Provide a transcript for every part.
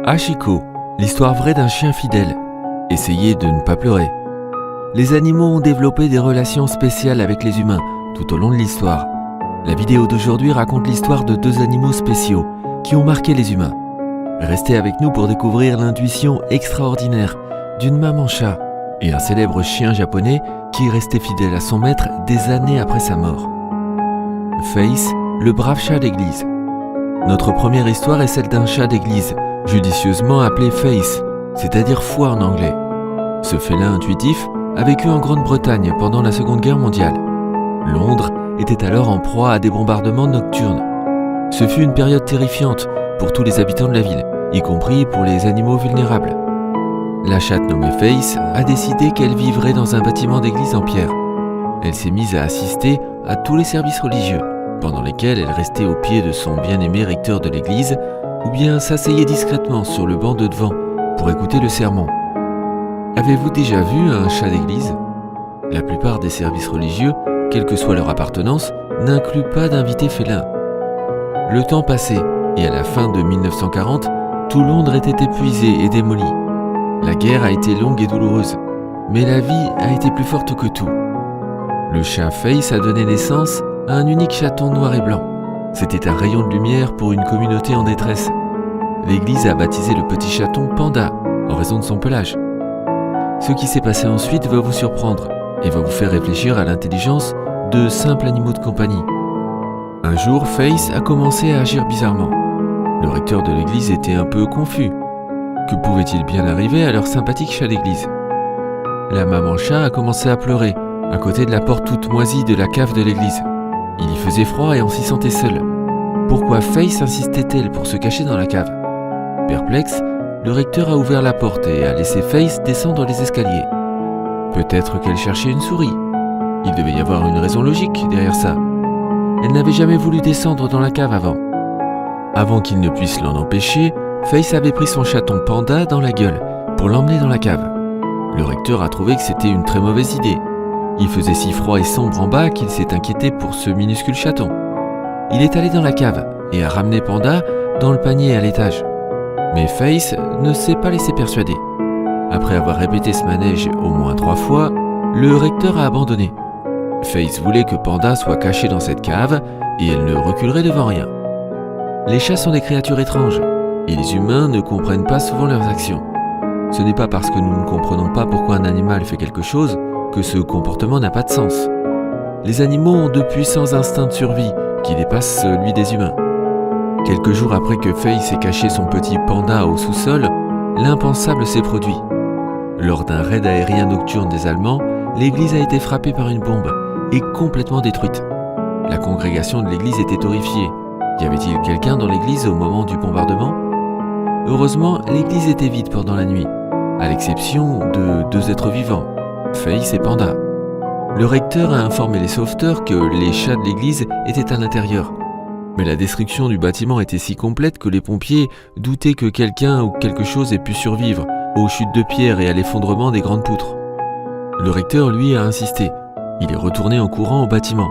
Hachiko, l'histoire vraie d'un chien fidèle. Essayez de ne pas pleurer. Les animaux ont développé des relations spéciales avec les humains tout au long de l'histoire. La vidéo d'aujourd'hui raconte l'histoire de deux animaux spéciaux qui ont marqué les humains. Restez avec nous pour découvrir l'intuition extraordinaire d'une maman chat et un célèbre chien japonais qui est resté fidèle à son maître des années après sa mort. Face, le brave chat d'église. Notre première histoire est celle d'un chat d'église, judicieusement appelé Face, c'est-à-dire foi en anglais. Ce félin intuitif a vécu en Grande-Bretagne pendant la Seconde Guerre mondiale. Londres était alors en proie à des bombardements nocturnes. Ce fut une période terrifiante pour tous les habitants de la ville, y compris pour les animaux vulnérables. La chatte nommée Face a décidé qu'elle vivrait dans un bâtiment d'église en pierre. Elle s'est mise à assister à tous les services religieux, pendant lesquels elle restait au pied de son bien-aimé recteur de l'église, ou bien s'asseyait discrètement sur le banc de devant pour écouter le sermon. Avez-vous déjà vu un chat d'église ? La plupart des services religieux, quelle que soit leur appartenance, n'incluent pas d'invités félins. Le temps passait, et à la fin de 1940, tout Londres était épuisé et démoli. La guerre a été longue et douloureuse, mais la vie a été plus forte que tout. Le chat Face a donné naissance à un unique chaton noir et blanc. C'était un rayon de lumière pour une communauté en détresse. L'église a baptisé le petit chaton Panda, en raison de son pelage. Ce qui s'est passé ensuite va vous surprendre et va vous faire réfléchir à l'intelligence de simples animaux de compagnie. Un jour, Face a commencé à agir bizarrement. Le recteur de l'église était un peu confus. Que pouvait-il bien arriver à leur sympathique chat d'église ? La maman chat a commencé à pleurer, à côté de la porte toute moisie de la cave de l'église. Il y faisait froid et on s'y sentait seul. Pourquoi Face insistait-elle pour se cacher dans la cave ? Perplexe, le recteur a ouvert la porte et a laissé Face descendre les escaliers. Peut-être qu'elle cherchait une souris. Il devait y avoir une raison logique derrière ça. Elle n'avait jamais voulu descendre dans la cave avant. Avant qu'il ne puisse l'en empêcher, Face avait pris son chaton Panda dans la gueule pour l'emmener dans la cave. Le recteur a trouvé que c'était une très mauvaise idée. Il faisait si froid et sombre en bas qu'il s'est inquiété pour ce minuscule chaton. Il est allé dans la cave et a ramené Panda dans le panier à l'étage. Mais Face ne s'est pas laissé persuader. Après avoir répété ce manège au moins 3 fois, le recteur a abandonné. Face voulait que Panda soit caché dans cette cave et elle ne reculerait devant rien. Les chats sont des créatures étranges et les humains ne comprennent pas souvent leurs actions. Ce n'est pas parce que nous ne comprenons pas pourquoi un animal fait quelque chose que ce comportement n'a pas de sens. Les animaux ont de puissants instincts de survie qui dépassent celui des humains. Quelques jours après que Face ait caché son petit Panda au sous-sol, l'impensable s'est produit. Lors d'un raid aérien nocturne des Allemands, l'église a été frappée par une bombe et complètement détruite. La congrégation de l'église était horrifiée. Y avait-il quelqu'un dans l'église au moment du bombardement ? Heureusement, l'église était vide pendant la nuit, à l'exception de 2 êtres vivants, Face et Panda. Le recteur a informé les sauveteurs que les chats de l'église étaient à l'intérieur. Mais la destruction du bâtiment était si complète que les pompiers doutaient que quelqu'un ou quelque chose ait pu survivre aux chutes de pierre et à l'effondrement des grandes poutres. Le recteur, lui, a insisté. Il est retourné en courant au bâtiment.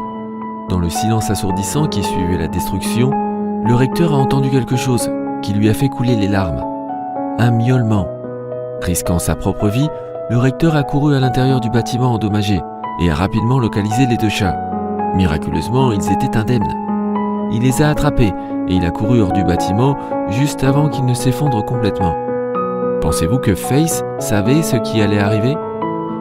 Dans le silence assourdissant qui suivait la destruction, le recteur a entendu quelque chose qui lui a fait couler les larmes. Un miaulement. Risquant sa propre vie, le recteur a couru à l'intérieur du bâtiment endommagé et a rapidement localisé les 2 chats. Miraculeusement, ils étaient indemnes. Il les a attrapés et il a couru hors du bâtiment juste avant qu'il ne s'effondre complètement. Pensez-vous que Face savait ce qui allait arriver ?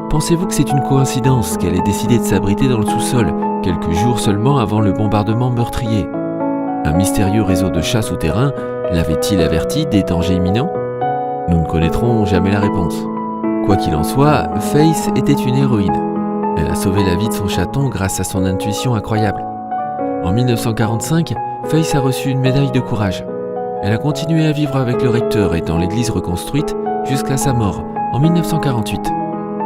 Pensez-vous que c'est une coïncidence qu'elle ait décidé de s'abriter dans le sous-sol quelques jours seulement avant le bombardement meurtrier ? Un mystérieux réseau de chats souterrains l'avait-il averti des dangers imminents ? Nous ne connaîtrons jamais la réponse. Quoi qu'il en soit, Face était une héroïne. Elle a sauvé la vie de son chaton grâce à son intuition incroyable. En 1945, Face a reçu une médaille de courage. Elle a continué à vivre avec le recteur et dans l'église reconstruite jusqu'à sa mort en 1948.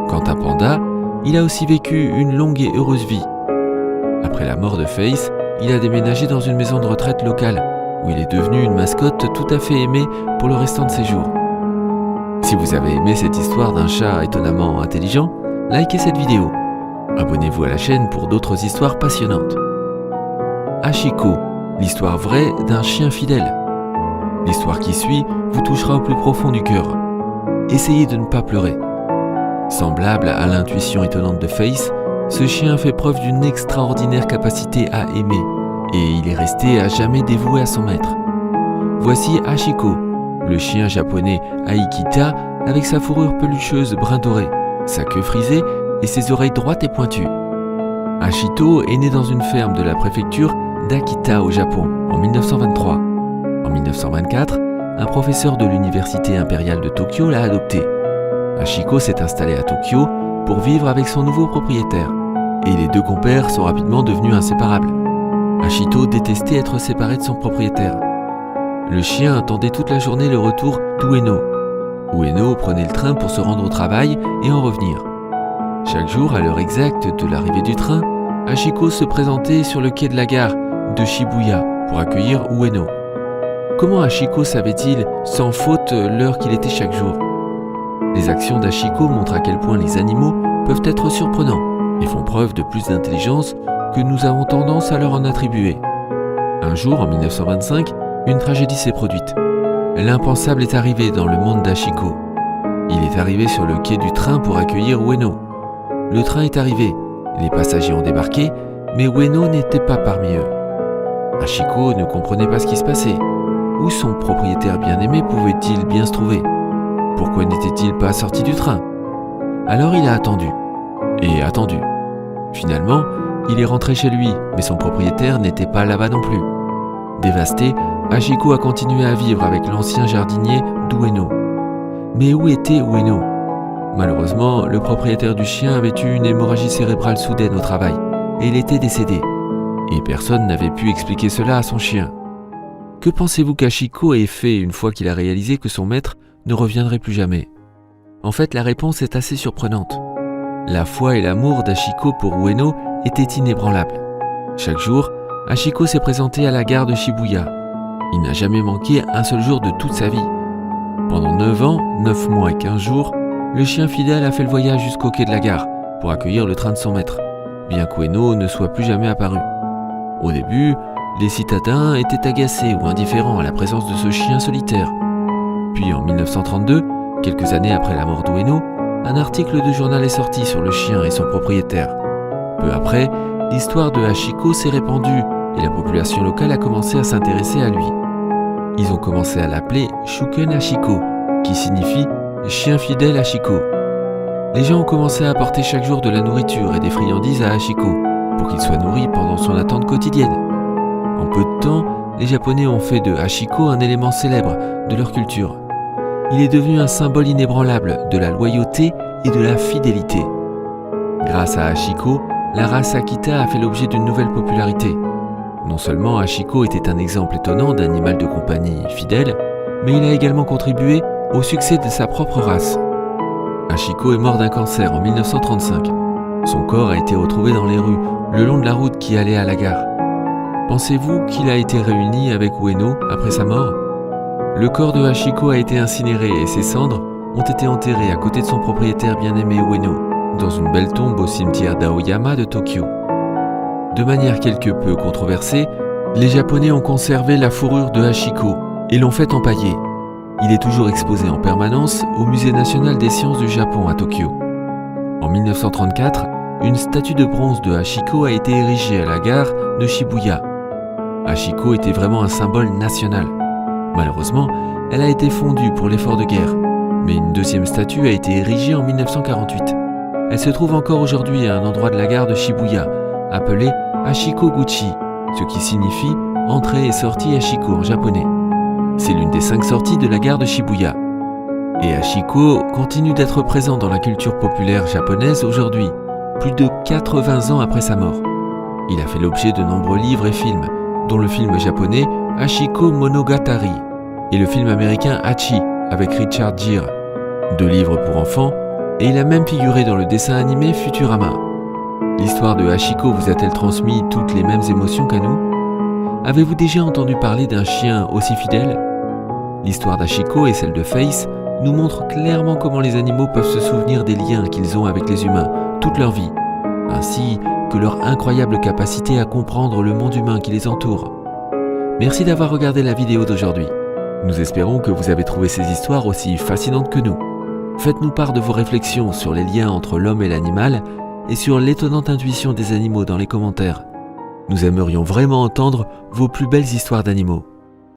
Quant à Panda, il a aussi vécu une longue et heureuse vie. Après la mort de Face, il a déménagé dans une maison de retraite locale où il est devenu une mascotte tout à fait aimée pour le restant de ses jours. Si vous avez aimé cette histoire d'un chat étonnamment intelligent, likez cette vidéo. Abonnez-vous à la chaîne pour d'autres histoires passionnantes. Hachiko, l'histoire vraie d'un chien fidèle. L'histoire qui suit vous touchera au plus profond du cœur. Essayez de ne pas pleurer. Semblable à l'intuition étonnante de Face, ce chien fait preuve d'une extraordinaire capacité à aimer et il est resté à jamais dévoué à son maître. Voici Hachiko, le chien japonais Akita avec sa fourrure pelucheuse brun doré, sa queue frisée et ses oreilles droites et pointues. Hachito est né dans une ferme de la préfecture d'Akita au Japon en 1923. En 1924, un professeur de l'université impériale de Tokyo l'a adopté. Hachiko s'est installé à Tokyo pour vivre avec son nouveau propriétaire et les deux compères sont rapidement devenus inséparables. Hachito détestait être séparé de son propriétaire. Le chien attendait toute la journée le retour d'Ueno. Ueno prenait le train pour se rendre au travail et en revenir. Chaque jour, à l'heure exacte de l'arrivée du train, Hachiko se présentait sur le quai de la gare de Shibuya pour accueillir Ueno. Comment Hachiko savait-il sans faute l'heure qu'il était chaque jour? Les actions d'Hachiko montrent à quel point les animaux peuvent être surprenants et font preuve de plus d'intelligence que nous avons tendance à leur en attribuer. Un jour, en 1925, une tragédie s'est produite. L'impensable est arrivé dans le monde d'Hachiko. Il est arrivé sur le quai du train pour accueillir Ueno. Le train est arrivé, les passagers ont débarqué, mais Ueno n'était pas parmi eux. Hachiko ne comprenait pas ce qui se passait. Où son propriétaire bien-aimé pouvait-il bien se trouver? Pourquoi n'était-il pas sorti du train? Alors il a attendu. Et attendu. Finalement, il est rentré chez lui, mais son propriétaire n'était pas là-bas non plus. Dévasté, Hachiko a continué à vivre avec l'ancien jardinier d'Ueno. Mais où était Ueno? Malheureusement, le propriétaire du chien avait eu une hémorragie cérébrale soudaine au travail, et il était décédé. Et personne n'avait pu expliquer cela à son chien. Que pensez-vous qu'Hachiko ait fait une fois qu'il a réalisé que son maître ne reviendrait plus jamais? En fait, la réponse est assez surprenante. La foi et l'amour d'Hachiko pour Ueno étaient inébranlables. Chaque jour, Hachiko s'est présenté à la gare de Shibuya. Il n'a jamais manqué un seul jour de toute sa vie. Pendant 9 ans, 9 mois et 15 jours, le chien fidèle a fait le voyage jusqu'au quai de la gare pour accueillir le train de son maître, bien qu'Ueno ne soit plus jamais apparu. Au début, les citadins étaient agacés ou indifférents à la présence de ce chien solitaire. Puis en 1932, quelques années après la mort d'Ueno, un article de journal est sorti sur le chien et son propriétaire. Peu après, l'histoire de Hachiko s'est répandue et la population locale a commencé à s'intéresser à lui. Ils ont commencé à l'appeler Shuken Hachiko, qui signifie chien fidèle Hachiko. Les gens ont commencé à apporter chaque jour de la nourriture et des friandises à Hachiko pour qu'il soit nourri pendant son attente quotidienne. En peu de temps, les Japonais ont fait de Hachiko un élément célèbre de leur culture. Il est devenu un symbole inébranlable de la loyauté et de la fidélité. Grâce à Hachiko, la race Akita a fait l'objet d'une nouvelle popularité. Non seulement Hachiko était un exemple étonnant d'animal de compagnie fidèle, mais il a également contribué au succès de sa propre race. Hachiko est mort d'un cancer en 1935. Son corps a été retrouvé dans les rues, le long de la route qui allait à la gare. Pensez-vous qu'il a été réuni avec Ueno après sa mort? Le corps de Hachiko a été incinéré et ses cendres ont été enterrées à côté de son propriétaire bien-aimé Ueno, dans une belle tombe au cimetière d'Aoyama de Tokyo. De manière quelque peu controversée, les Japonais ont conservé la fourrure de Hachiko et l'ont fait empailler. Il est toujours exposé en permanence au Musée national des sciences du Japon à Tokyo. En 1934, une statue de bronze de Hachiko a été érigée à la gare de Shibuya. Hachiko était vraiment un symbole national. Malheureusement, elle a été fondue pour l'effort de guerre, mais une deuxième statue a été érigée en 1948. Elle se trouve encore aujourd'hui à un endroit de la gare de Shibuya, appelé Hachiko-guchi, ce qui signifie « entrée et sortie Hachiko » en japonais. C'est l'une des 5 sorties de la gare de Shibuya. Et Hachiko continue d'être présent dans la culture populaire japonaise aujourd'hui, plus de 80 ans après sa mort. Il a fait l'objet de nombreux livres et films, dont le film japonais Hachiko Monogatari et le film américain Hachi avec Richard Gere, 2 livres pour enfants, et il a même figuré dans le dessin animé Futurama. L'histoire de Hachiko vous a-t-elle transmis toutes les mêmes émotions qu'à nous? Avez-vous déjà entendu parler d'un chien aussi fidèle? L'histoire d'Hachiko et celle de Face nous montrent clairement comment les animaux peuvent se souvenir des liens qu'ils ont avec les humains toute leur vie, ainsi que leur incroyable capacité à comprendre le monde humain qui les entoure. Merci d'avoir regardé la vidéo d'aujourd'hui. Nous espérons que vous avez trouvé ces histoires aussi fascinantes que nous. Faites-nous part de vos réflexions sur les liens entre l'homme et l'animal et sur l'étonnante intuition des animaux dans les commentaires. Nous aimerions vraiment entendre vos plus belles histoires d'animaux.